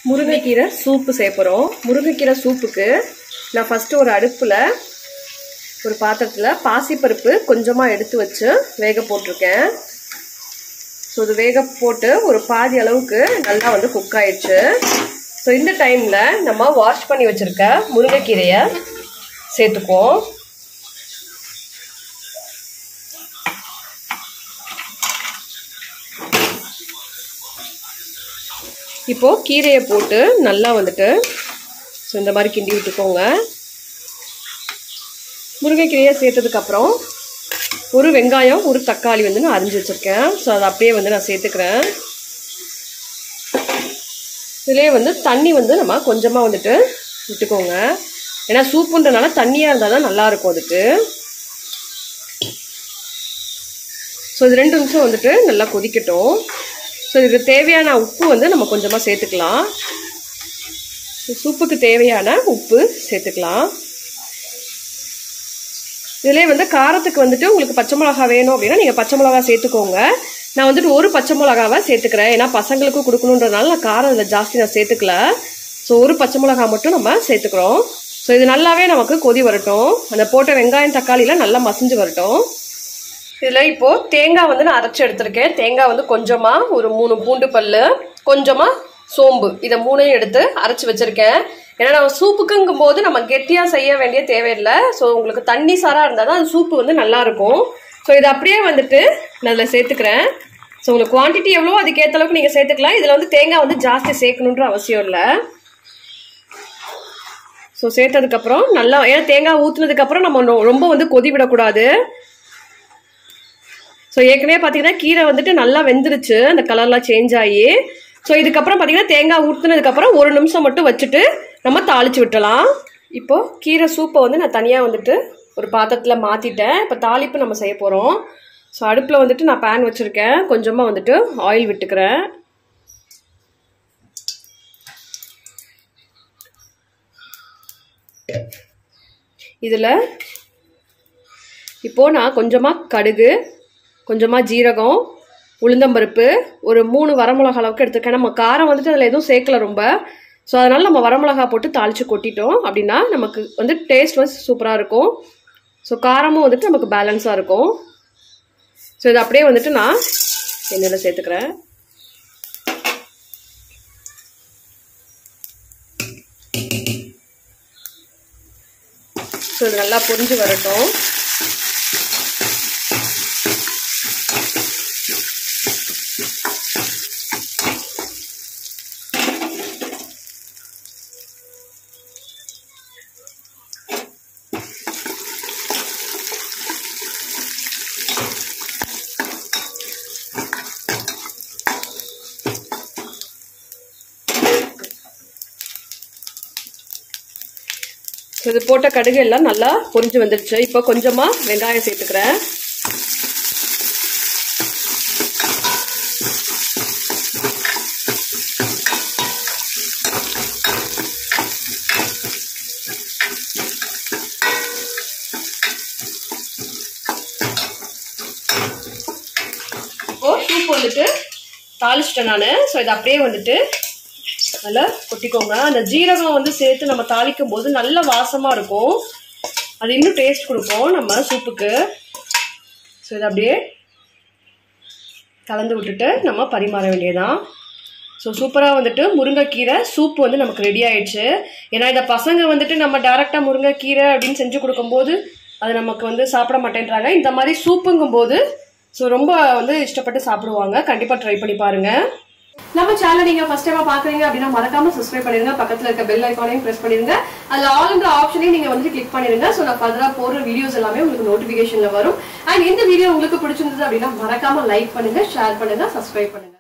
முருங்கைக்கீரை சூப்பு செய்யப்போறோம். முருங்கைக்கீரை சூப்புக்கு நான் ஃபர்ஸ்ட் ஒரு அடுப்புல ஒரு பாத்திரத்துல பாசிப்பருப்பு கொஞ்சமா எடுத்து வச்சு வேக போட்டிருக்கேன். ஸோ இது வேக போட்டு ஒரு பாதி அளவுக்கு நல்லா வந்து குக் ஆயிடுச்சு. ஸோ இந்த டைம்ல நம்ம வாஷ் பண்ணி வச்சிருக்க முருங்கைக்கீரையை சேர்த்துக்குவோம். இப்போ கீரையை போட்டு நல்லா வந்துட்டு ஸோ இந்த மாதிரி கிண்டி விட்டுக்கோங்க. முருங்கைக்கீரையை சேர்த்ததுக்கு அப்புறம் ஒரு வெங்காயம் ஒரு தக்காளி வந்து நான் அரிஞ்சு வச்சிருக்கேன். ஸோ அதை அப்படியே வந்து நான் சேர்த்துக்கிறேன். இதுலேயே வந்து தண்ணி வந்து நம்ம கொஞ்சமாக வந்துட்டு விட்டுக்கோங்க. ஏன்னா சூப்புன்றனால தண்ணியாக இருந்தால் தான் நல்லா இருக்கும் அதுக்கு. ஸோ இது 2 நிமிஷம் வந்துட்டு நல்லா கொதிக்கட்டும். ஸோ இதுக்கு தேவையான உப்பு வந்து நம்ம கொஞ்சமாக சேர்த்துக்கலாம். சூப்புக்கு தேவையான உப்பு சேர்த்துக்கலாம். இதுலேயே வந்து காரத்துக்கு வந்துட்டு உங்களுக்கு பச்சை மிளகா வேணும் அப்படின்னா நீங்கள் பச்சை மிளகா சேர்த்துக்கோங்க. நான் வந்துட்டு ஒரு பச்சை மிளகாவை சேர்த்துக்கிறேன். ஏன்னா பசங்களுக்கும் கொடுக்கணுன்றதுனால நான் காரம் இதில் ஜாஸ்தி நான் சேர்த்துக்கல. ஸோ ஒரு பச்சை மிளகா மட்டும் நம்ம சேர்த்துக்கிறோம். ஸோ இது நல்லாவே நமக்கு கொதி வரட்டும். அந்த போட்ட வெங்காயம் தக்காளிலாம் நல்லா மசிஞ்சு வரட்டும். இதில் இப்போது தேங்காய் வந்து நான் அரைச்சி எடுத்திருக்கேன். தேங்காய் வந்து கொஞ்சமாக ஒரு 3 பூண்டு பல், கொஞ்சமாக சோம்பு, இதை 3ஐயும் எடுத்து அரைச்சி வச்சுருக்கேன். ஏன்னா நம்ம சூப்புக்குங்கும் போது நம்ம கெட்டியாக செய்ய வேண்டிய தேவையில்லை. ஸோ உங்களுக்கு தண்ணி சாராக இருந்தால் தான் அந்த சூப்பு வந்து நல்லாயிருக்கும். ஸோ இதை அப்படியே வந்துட்டு நான் அதில் சேர்த்துக்கிறேன். ஸோ உங்களுக்கு குவான்டிட்டி எவ்வளோ அதுக்கேற்ற அளவுக்கு நீங்கள் சேர்த்துக்கலாம். இதில் வந்து தேங்காய் வந்து ஜாஸ்தி சேர்க்கணுன்ற அவசியம் இல்லை. ஸோ சேர்த்ததுக்கப்புறம் நல்லா, ஏன்னா தேங்காய் ஊற்றுனதுக்கப்புறம் நம்ம ரொம்ப வந்து கொதி விடக்கூடாது. ஸோ ஏற்கனவே பார்த்தீங்கன்னா கீரை வந்துட்டு நல்லா வெந்துருச்சு, அந்த கலர்லாம் சேஞ்ச் ஆகி. ஸோ இதுக்கப்புறம் பார்த்தீங்கன்னா தேங்காய் ஊற்றுனதுக்கப்புறம் 1 நிமிஷம் மட்டும் வச்சுட்டு நம்ம தாளித்து விட்டலாம். இப்போது கீரை சூப்பை வந்து நான் தனியாக வந்துட்டு ஒரு பாத்திரத்தில் மாற்றிட்டேன். இப்போ தாளிப்பு நம்ம செய்ய போகிறோம். ஸோ அடுப்பில் வந்துட்டு நான் பேன் வச்சுருக்கேன். கொஞ்சமாக வந்துட்டு ஆயில் விட்டுக்கிறேன். இதில் இப்போது நான் கொஞ்சமாக கடுகு, கொஞ்சமாக ஜீரகம், உளுந்தம்பருப்பு, ஒரு 3 வரமிளகா அளவுக்கு எடுத்துருக்கேன். நம்ம காரம் வந்துட்டு அதில் எதுவும் சேர்க்கல ரொம்ப. ஸோ அதனால் நம்ம வரமிளகா போட்டு தாளித்து கொட்டிட்டோம் அப்படின்னா நமக்கு வந்து டேஸ்ட் வந்து சூப்பராக இருக்கும். ஸோ காரமும் வந்துட்டு நமக்கு பேலன்ஸாக இருக்கும். ஸோ இதை அப்படியே வந்துட்டு நான் எண்ணெயில் சேர்த்துக்கிறேன். ஸோ இது நல்லா பொரிஞ்சு வரட்டும். இது போட்ட கடுகு எல்லாம் நல்லா பொரிஞ்சு வந்துருச்சு. இப்போ கொஞ்சமா வெங்காயம் சேர்த்துக்கிறேன். இப்போ சூப் வந்துட்டு தாளிச்சிட்டேன் நான். ஸோ இதை அப்படியே வந்துட்டு நல்லா கொட்டிக்கோங்க. அந்த ஜீரகம் வந்து சேர்த்து நம்ம தாளிக்கும் போது நல்ல வாசமா இருக்கும். அது இன்னும் டேஸ்ட் கொடுக்கும் நம்ம சூப்புக்கு. ஸோ இதை அப்படியே கலந்து விட்டுட்டு நம்ம பரிமாற வேண்டியதான். ஸோ சூப்பராக வந்துட்டு முருங்கைக்கீரை சூப்பு வந்து நமக்கு ரெடி ஆயிடுச்சு. ஏன்னா இந்த பசங்க வந்துட்டு நம்ம டைரெக்டாக முருங்கைக்கீரை அப்படின்னு செஞ்சு கொடுக்கும்போது அது நமக்கு வந்து சாப்பிட மாட்டேன்றாங்க. இந்த மாதிரி சூப்புங்கும் போது ஸோ ரொம்ப வந்து இஷ்டப்பட்டு சாப்பிடுவாங்க. கண்டிப்பாக ட்ரை பண்ணி பாருங்க. நம்ம சேனல் நீங்க ஃபர்ஸ்ட் டைமா பாக்குறீங்க அப்படின்னா மறக்காம சப்ஸ்கிரைப் பண்ணிருங்க. பக்கத்துல இருக்க பெல் ஐகானையும் பிரஸ் பண்ணிருங்க. அதுல ஆல்ன்ற ஆப்ஷனையும் நீங்க வந்து கிளிக் பண்ணிருங்க. சோ நான் ஃபர்தரா போற வீடியோஸ் எல்லாமே உங்களுக்கு நோட்டிபிகேஷன்ல வரும். அண்ட் இந்த வீடியோ உங்களுக்கு பிடிச்சிருந்தது அப்படின்னா மறக்காம லைக் பண்ணுங்க, ஷேர் பண்ணுங்க, சப்ஸ்கிரைப் பண்ணுங்க.